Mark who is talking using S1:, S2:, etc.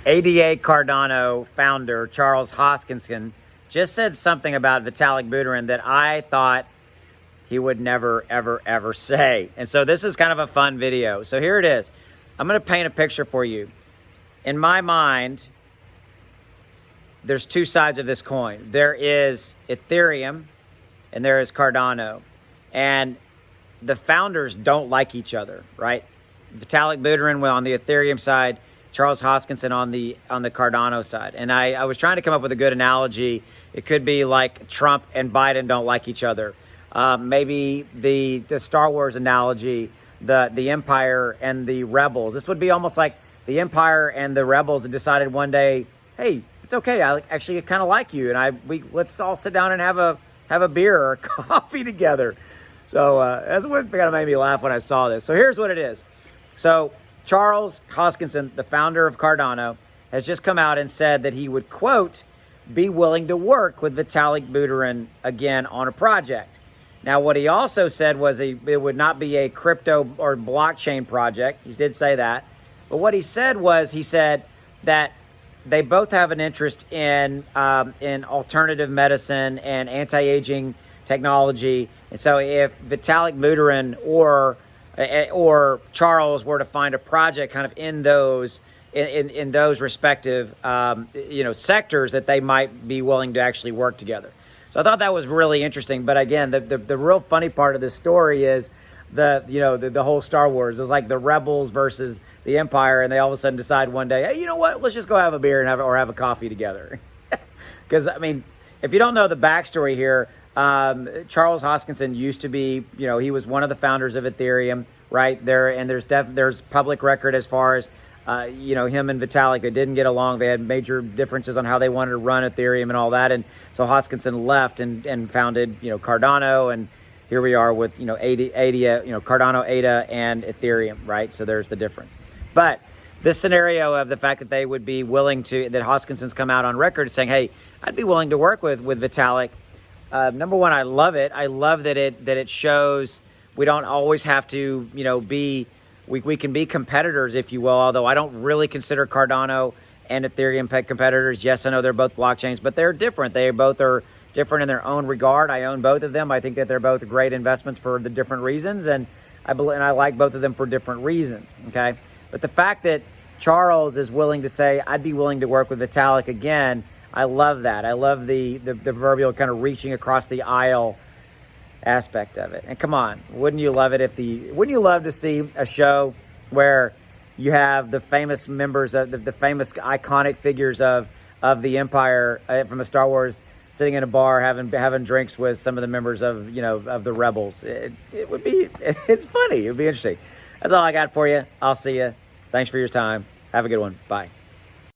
S1: ADA Cardano founder Charles Hoskinson just said something about Vtalik Buterin that I thought he would never, ever, ever say. And so this is kind of a fun video. So here it is. I'm going to paint a picture for you. In my mind, there's two sides of this coin. There is Ethereum and there is Cardano. And the founders don't like each other, right? Vtalik Buterin on the Ethereum side, Charles Hoskinson on the Cardano side. And I was trying to come up with a good analogy. It could be like Trump and Biden don't like each other. Maybe the Star Wars analogy, the Empire and the Rebels. This would be almost like the Empire and the Rebels had decided one day, hey, it's okay. I actually kind of like you, and let's all sit down and have a beer or a coffee together. So that's what kind of made me laugh when I saw this. So here's what it is. So Charles Hoskinson, the founder of Cardano, has just come out and said that he would, quote, be willing to work with Vtalik Buterin again on a project. Now, what he also said was it would not be a crypto or blockchain project. He did say that. But what he said was, he said that they both have an interest in alternative medicine and anti-aging technology. And so if Vtalik Buterin or Charles were to find a project kind of in those respective sectors, that they might be willing to actually work together. So I thought that was really interesting. But again, the real funny part of this story is the whole Star Wars is like the rebels versus the Empire, and they all of a sudden decide one day, hey, you know what? Let's just go have a beer and have a coffee together. Because I mean, if you don't know the backstory here, Charles Hoskinson used to be, he was one of the founders of Ethereum, right there, and there's public record as far as him and Vtalik, they didn't get along. They had major differences on how they wanted to run Ethereum and all that. And so Hoskinson left and founded, Cardano. And here we are with, Cardano, ADA, and Ethereum, right? So there's the difference. But this scenario of the fact that they would be willing to, that Hoskinson's come out on record saying, hey, I'd be willing to work with Vtalik. Number one, I love it. I love that it shows we don't always have to, we can be competitors, if you will, although I don't really consider Cardano and Ethereum competitors. Yes, I know they're both blockchains, but they're different. They both are different in their own regard. I own both of them. I think that they're both great investments for the different reasons, and I like both of them for different reasons, okay? But the fact that Charles is willing to say, I'd be willing to work with Vtalik again, I love that. I love the proverbial kind of reaching across the aisle aspect of it. And come on, wouldn't you love it wouldn't you love to see a show where you have the famous members of the famous iconic figures of the Empire from a Star Wars sitting in a bar having drinks with some of the members of the Rebels? It would be, it's funny. It would be interesting. That's all I got for you. I'll see you. Thanks for your time. Have a good one. Bye.